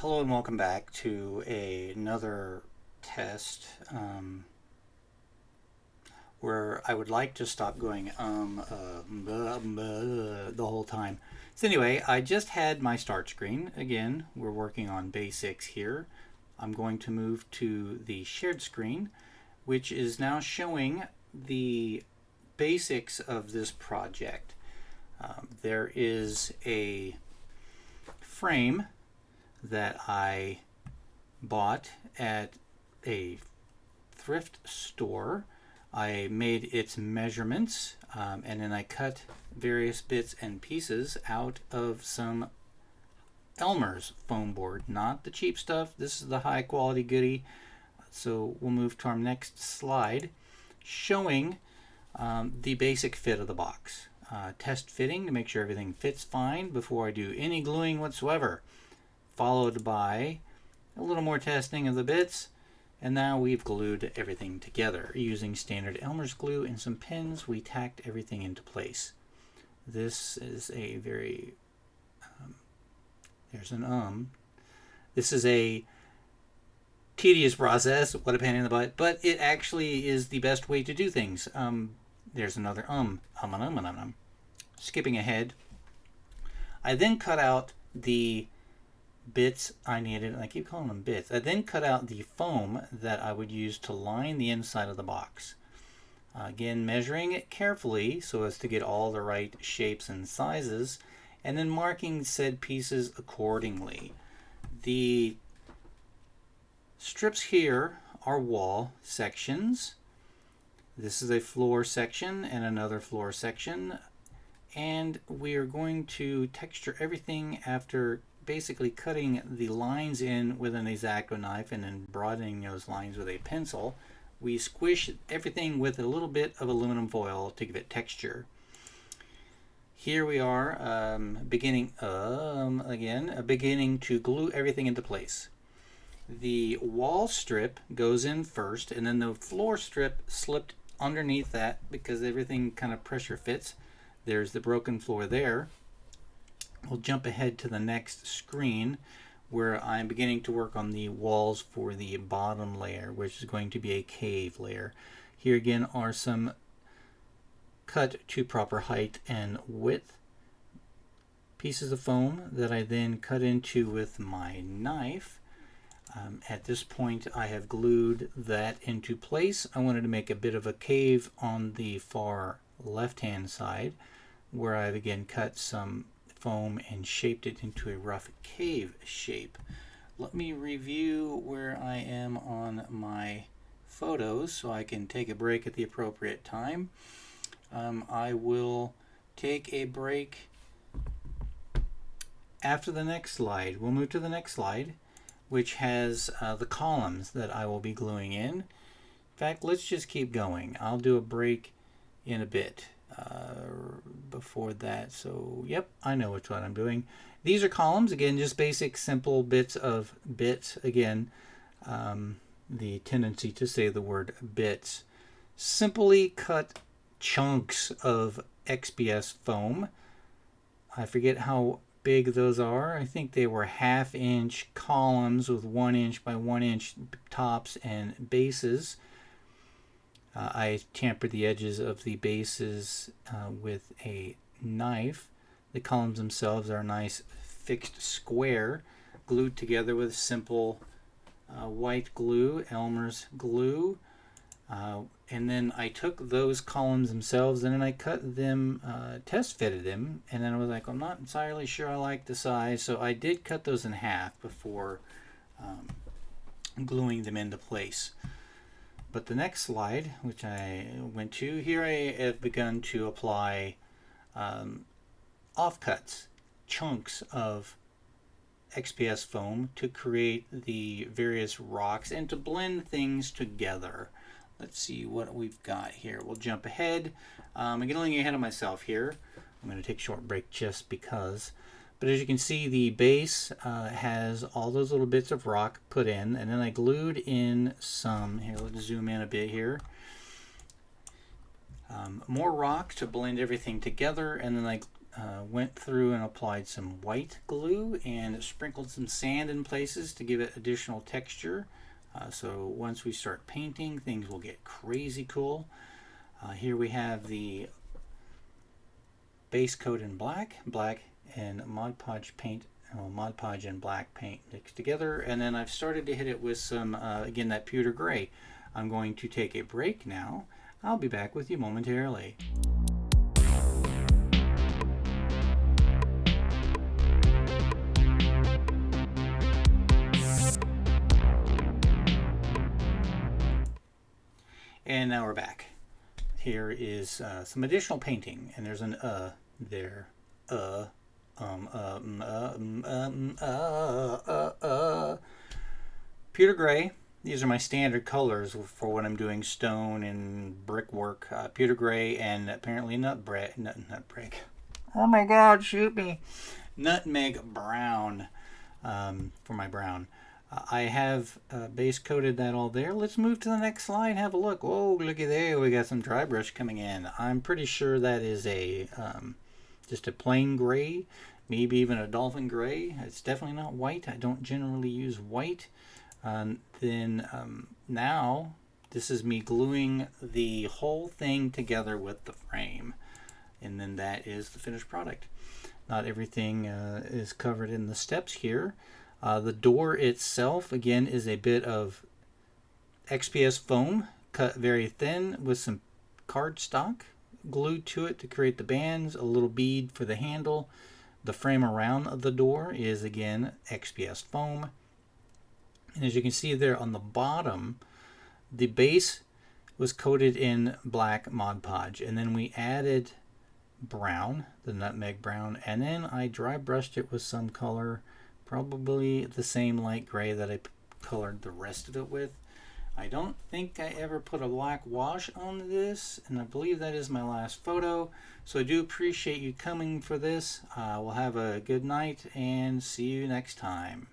Hello and welcome back to another test where I would like to stop going the whole time. So anyway, I just had my start screen. Again, we're working on basics here. I'm going to move to the shared screen, which is now showing the basics of this project. There is a frame that I bought at a thrift store. I made its measurements and then I cut various bits and pieces out of some Elmer's foam board, not the cheap stuff. This is the high quality goodie. So we'll move to our next slide showing the basic fit of the box. Test fitting to make sure everything fits fine before I do any gluing whatsoever, followed by a little more testing of the bits, and now we've glued everything together. Using standard Elmer's glue and some pins, we tacked everything into place. This is a very this is a tedious process, what a pain in the butt, but it actually is the best way to do things. There's another skipping ahead. I then cut out the bits I needed, and I keep calling them bits. I then cut out the foam that I would use to line the inside of the box. Again, measuring it carefully so as to get all the right shapes and sizes, and then marking said pieces accordingly. The strips here are wall sections. This is a floor section and another floor section, and we are going to texture everything after basically cutting the lines in with an X-Acto knife and then broadening those lines with a pencil. We squish everything with a little bit of aluminum foil to give it texture. Here we are beginning to glue everything into place. The wall strip goes in first, and then the floor strip slipped underneath that because everything kind of pressure fits. There's the broken floor there. We'll jump ahead to the next screen where I'm beginning to work on the walls for the bottom layer, which is going to be a cave layer. Here again are some cut to proper height and width pieces of foam that I then cut into with my knife. At this point I have glued that into place. I wanted to make a bit of a cave on the far left hand side where I've again cut some foam and shaped it into a rough cave shape. Let me review where I am on my photos so I can take a break at the appropriate time. I will take a break after the next slide. We'll move to the next slide, which has the columns that I will be gluing in. In fact, let's just keep going. I'll do a break in a bit before that. So, yep, I know which one I'm doing. These are columns, again, just basic, simple bits of bits. Again, the tendency to say the word bits. Simply cut chunks of XPS foam. I forget how big those are. I think they were 1/2 inch columns with 1 inch by 1 inch tops and bases. I tampered the edges of the bases with a knife. The columns themselves are a nice fixed square glued together with simple white glue, Elmer's glue. And then I took those columns themselves and then I cut them, test fitted them, and then I was like, I'm not entirely sure I like the size, so I did cut those in half before gluing them into place. But the next slide, which I went to, here I have begun to apply offcuts, chunks of XPS foam to create the various rocks and to blend things together. Let's see what we've got here. We'll jump ahead. I'm getting ahead of myself here. I'm going to take a short break just because. But as you can see, the base has all those little bits of rock put in, and then I glued in some, here, let's zoom in a bit here. More rock to blend everything together, and then I went through and applied some white glue and sprinkled some sand in places to give it additional texture. So once we start painting, things will get crazy cool. Here we have the base coat in black and Mod Podge paint, Mod Podge and black paint mixed together, and then I've started to hit it with some, again, that pewter gray. I'm going to take a break now. I'll be back with you momentarily. And now we're back. Here is some additional painting, and there's an there. Pewter gray. These are my standard colors for when I'm doing stone and brickwork. Pewter gray and apparently nutmeg. Oh my God, shoot me! Nutmeg brown for my brown. I have base coated that all there. Let's move to the next slide. Have a look. Whoa, looky there. We got some dry brush coming in. I'm pretty sure that is a just a plain gray, maybe even a dolphin gray. It's definitely not white. I don't generally use white. Now this is me gluing the whole thing together with the frame. And then that is the finished product. Not everything is covered in the steps here. The door itself, again, is a bit of XPS foam, cut very thin with some cardstock glued to it to create the bands, a little bead for the handle. The frame around the door is, again, XPS foam. And as you can see there on the bottom, the base was coated in black Mod Podge, and then we added brown, the nutmeg brown, and then I dry brushed it with some color, probably the same light gray that I colored the rest of it with. I don't think I ever put a black wash on this, and I believe that is my last photo. So I do appreciate you coming for this. We'll have a good night and see you next time.